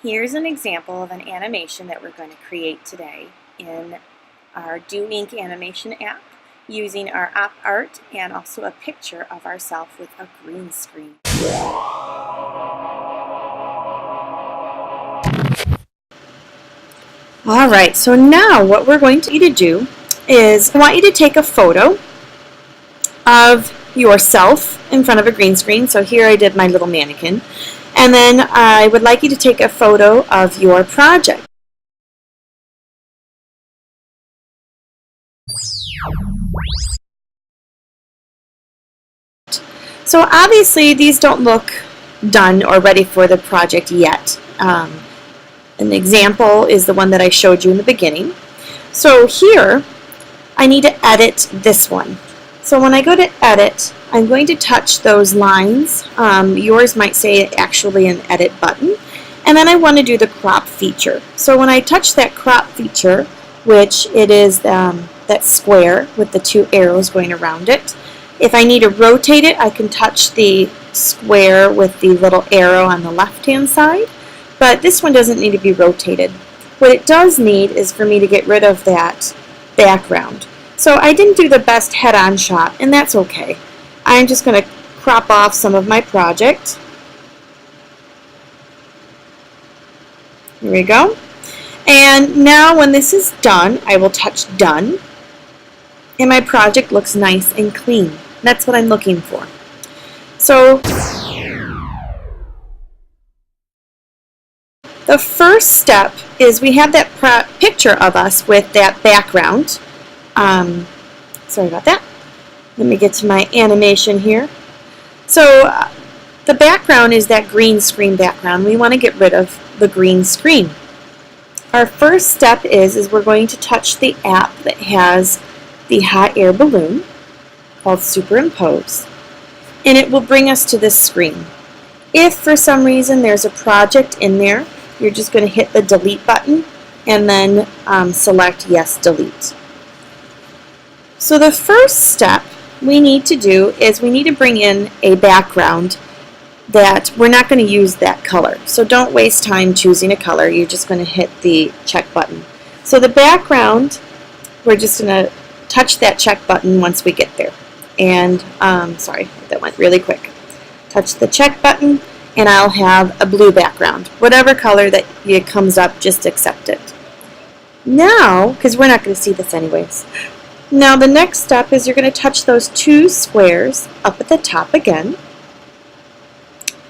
Here's an example of an animation that we're going to create today in our Do Ink animation app using our OpArt and also a picture of ourselves with a green screen. Alright, so now what we're going to do is I want you to take a photo of yourself in front of a green screen. So here I did my little mannequin. And then I would like you to take a photo of your project. So obviously these don't look done or ready for the project yet. An example is the one that I showed you in the beginning. So here I need to edit this one. So when I go to edit, I'm going to touch those lines. Yours might say actually an edit button. And then I want to do the crop feature. So when I touch that crop feature, which it is that square with the two arrows going around it, if I need to rotate it, I can touch the square with the little arrow on the left-hand side. But this one doesn't need to be rotated. What it does need is for me to get rid of that background. So I didn't do the best head-on shot, and that's okay. I'm just going to crop off some of my project. Here we go. And now when this is done, I will touch done. And my project looks nice and clean. That's what I'm looking for. So the first step is we have that picture of us with that background. Sorry about that. Let me get to my animation here. So the background is that green screen background. We want to get rid of the green screen. Our first step is we're going to touch the app that has the hot air balloon called Superimpose, and it will bring us to this screen. If for some reason there's a project in there, you're just going to hit the delete button and then select yes, delete. So the first step we need to do is we need to bring in a background that we're not going to use that color. So don't waste time choosing a color. You're just going to hit the check button. So the background, we're just going to touch that check button once we get there. And sorry, that went really quick. Touch the check button and I'll have a blue background. Whatever color that comes up, just accept it. Now, because we're not going to see this anyways, now the next step is you're going to touch those two squares up at the top again.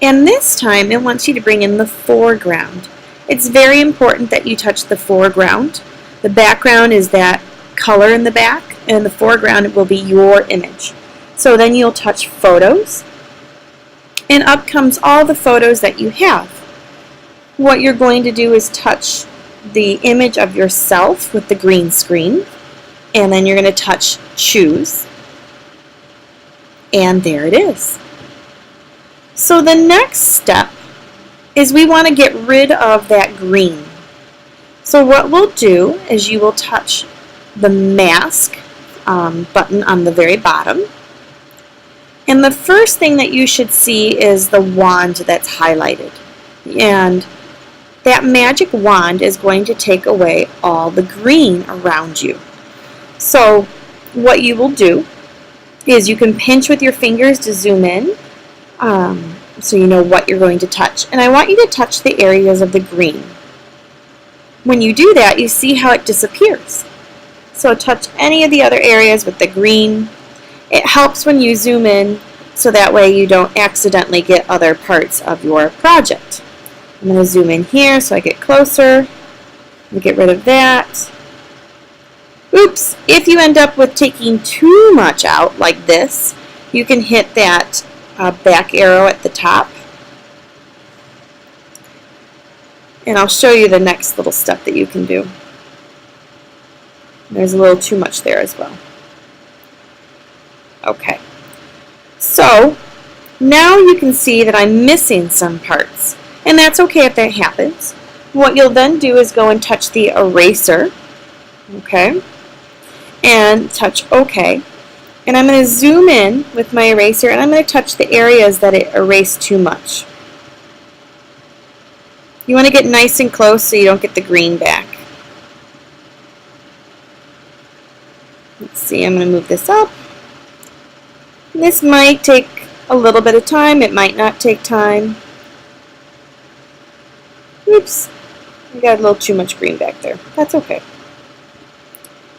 And this time it wants you to bring in the foreground. It's very important that you touch the foreground. The background is that color in the back, and the foreground will be your image. So then you'll touch photos, and up comes all the photos that you have. What you're going to do is touch the image of yourself with the green screen, and then you're going to touch choose, and there it is. So the next step is we want to get rid of that green. So what we'll do is you will touch the mask button on the very bottom, and the first thing that you should see is the wand that's highlighted, and that magic wand is going to take away all the green around you. So what you will do is you can pinch with your fingers to zoom in so you know what you're going to touch. And I want you to touch the areas of the green. When you do that, you see how it disappears. So touch any of the other areas with the green. It helps when you zoom in so that way you don't accidentally get other parts of your project. I'm going to zoom in here so I get closer. Get rid of that. Oops, if you end up with taking too much out like this, you can hit that back arrow at the top. And I'll show you the next little step that you can do. There's a little too much there as well. Okay, so now you can see that I'm missing some parts, and that's okay if that happens. What you'll then do is go and touch the eraser, okay, and touch OK, And I'm going to zoom in with my eraser, and I'm going to touch the areas that it erased too much. You want to get nice and close so you don't get the green back. Let's see, I'm going to move this up. And this might take a little bit of time. It might not take time. Oops, I got a little too much green back there. That's okay.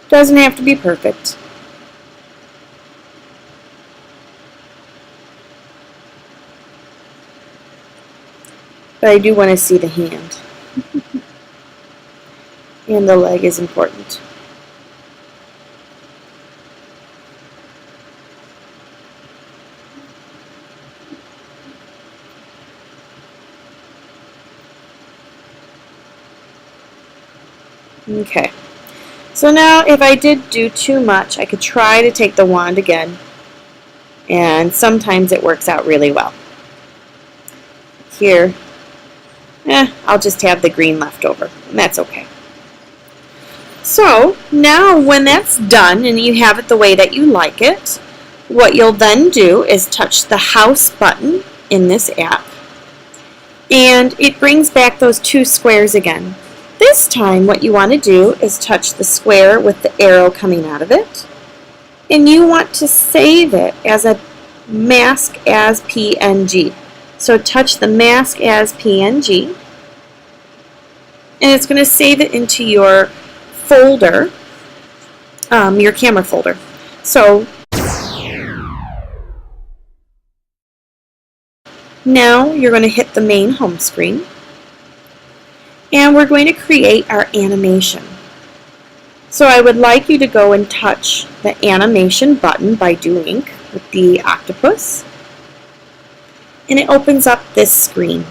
Doesn't have to be perfect. But I do want to see the hand. And the leg is important. Okay. So now if I did do too much, I could try to take the wand again. And sometimes it works out really well. Here, I'll just have the green left over, and that's okay. So now when that's done and you have it the way that you like it, what you'll then do is touch the house button in this app, and it brings back those two squares again. This time what you want to do is touch the square with the arrow coming out of it, and you want to save it as a mask as PNG. So touch the mask as PNG, and it's going to save it into your folder, your camera folder. So now you're going to hit the main home screen, and we're going to create our animation. So I would like you to go and touch the animation button by DoLink with the octopus, and it opens up this screen.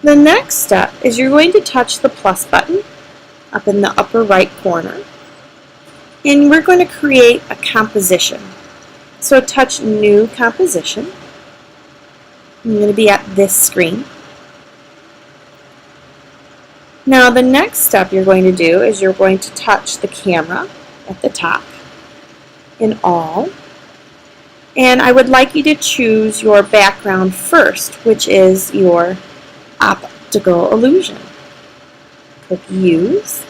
The next step is you're going to touch the plus button up in the upper right corner, and we're going to create a composition. So touch New Composition. I'm going to be at this screen. Now the next step you're going to do is you're going to touch the camera at the top in all. And I would like you to choose your background first, which is your optical illusion. Click Use.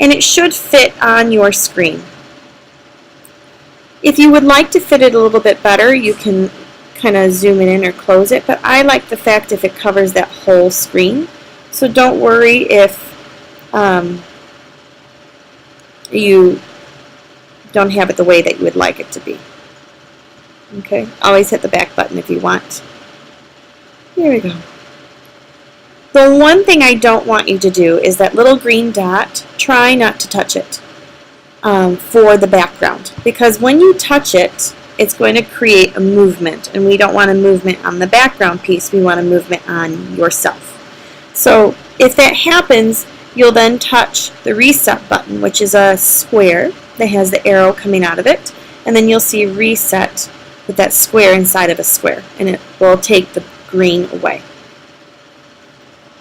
And it should fit on your screen. If you would like to fit it a little bit better, you can kind of zoom it in or close it, but I like the fact if it covers that whole screen. So don't worry if you don't have it the way that you would like it to be. Okay, always hit the back button if you want. Here we go. The one thing I don't want you to do is that little green dot, try not to touch it for the background, because when you touch it, it's going to create a movement, and we don't want a movement on the background piece, we want a movement on yourself. So if that happens, you'll then touch the reset button, which is a square that has the arrow coming out of it, and then you'll see reset with that square inside of a square, and it will take the green away.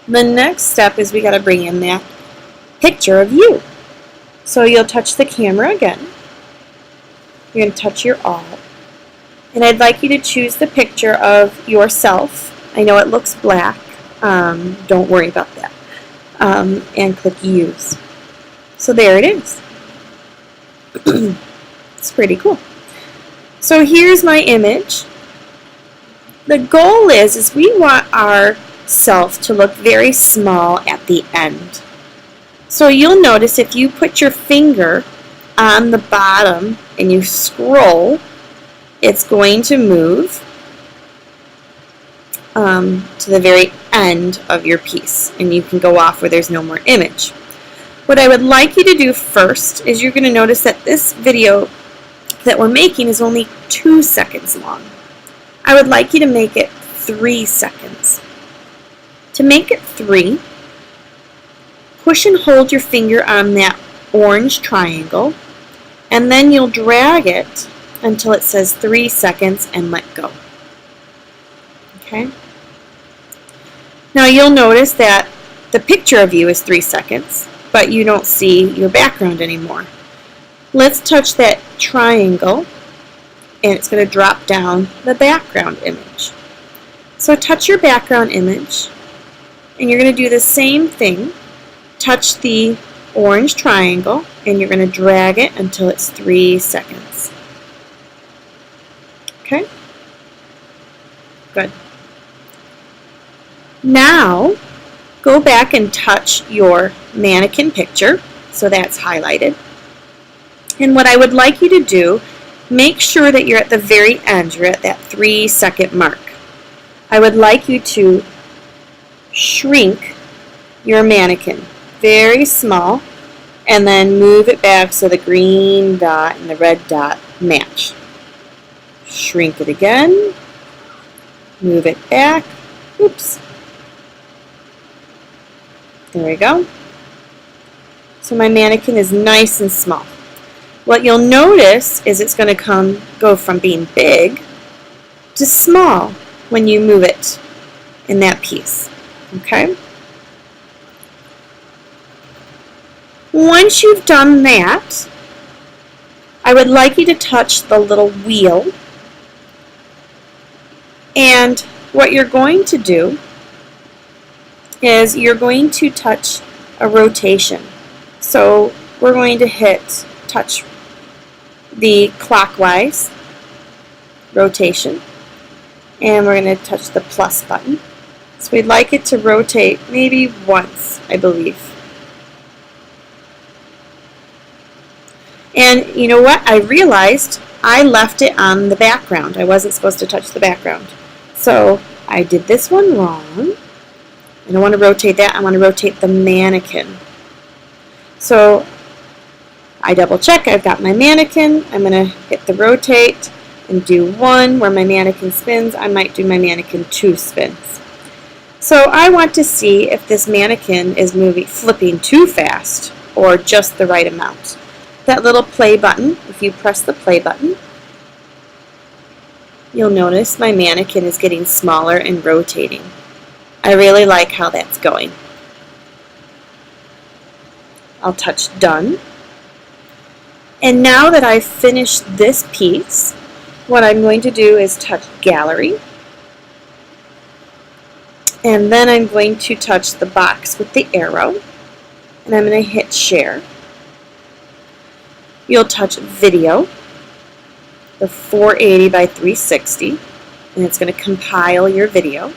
The next step is we got to bring in that picture of you. So you'll touch the camera again. You're going to touch your all. And I'd like you to choose the picture of yourself. I know it looks black. Don't worry about that. And click Use. So there it is. It's pretty cool. So here's my image. The goal is we want our self to look very small at the end. So you'll notice if you put your finger on the bottom and you scroll, it's going to move to the very end of your piece, and you can go off where there's no more image. What I would like you to do first is you're going to notice that this video that we're making is only 2 seconds long. I would like you to make it 3 seconds. To make it 3, push and hold your finger on that orange triangle, and then you'll drag it until it says 3 seconds and let go. Okay? Now you'll notice that the picture of you is 3 seconds, but you don't see your background anymore. Let's touch that triangle, and it's going to drop down the background image. So touch your background image, and you're going to do the same thing. Touch the orange triangle, and you're going to drag it until it's 3 seconds. Okay? Good. Now, go back and touch your mannequin picture, so that's highlighted. And what I would like you to do, make sure that you're at the very end, you're at that 3-second mark. I would like you to shrink your mannequin very small, and then move it back so the green dot and the red dot match. Shrink it again, move it back, oops, there we go. So my mannequin is nice and small. What you'll notice is it's going to go from being big to small when you move it in that piece. Okay? Once you've done that, I would like you to touch the little wheel. And what you're going to do is you're going to touch a rotation. So we're going to touch the clockwise rotation, and we're going to touch the plus button. So we'd like it to rotate maybe once, I believe. And you know what? I realized I left it on the background. I wasn't supposed to touch the background. So I did this one wrong. I don't want to rotate that. I want to rotate the mannequin. So I double check. I've got my mannequin. I'm going to hit the rotate and do 1 where my mannequin spins. I might do my mannequin 2 spins. So I want to see if this mannequin is flipping too fast or just the right amount. That little play button, if you press the play button, you'll notice my mannequin is getting smaller and rotating. I really like how that's going. I'll touch done. And now that I've finished this piece, what I'm going to do is touch gallery. And then I'm going to touch the box with the arrow. And I'm going to hit share. You'll touch video, the 480 by 360, and it's going to compile your video.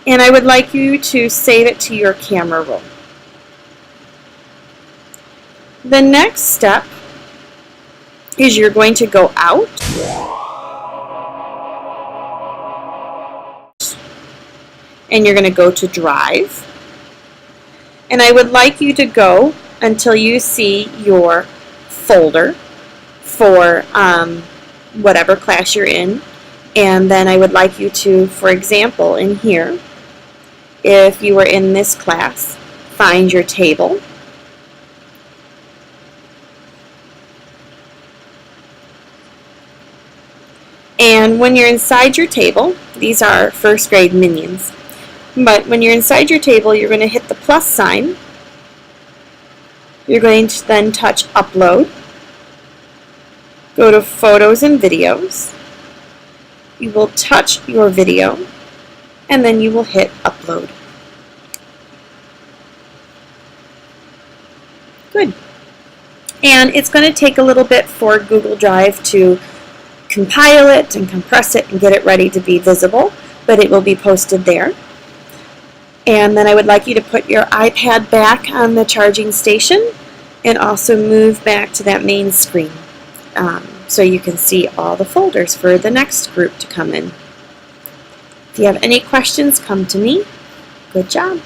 And I would like you to save it to your camera roll. The next step is you're going to go out and you're going to go to Drive. And I would like you to go until you see your folder for whatever class you're in. And then I would like you to, for example, in here, if you were in this class, find your table. And when you're inside your table, these are first grade minions, but when you're inside your table, you're going to hit the plus sign. You're going to then touch Upload. Go to Photos and Videos. You will touch your video, and then you will hit Upload. Good. And it's going to take a little bit for Google Drive to compile it and compress it and get it ready to be visible, but it will be posted there. And then I would like you to put your iPad back on the charging station and also move back to that main screen so you can see all the folders for the next group to come in. If you have any questions, come to me. Good job.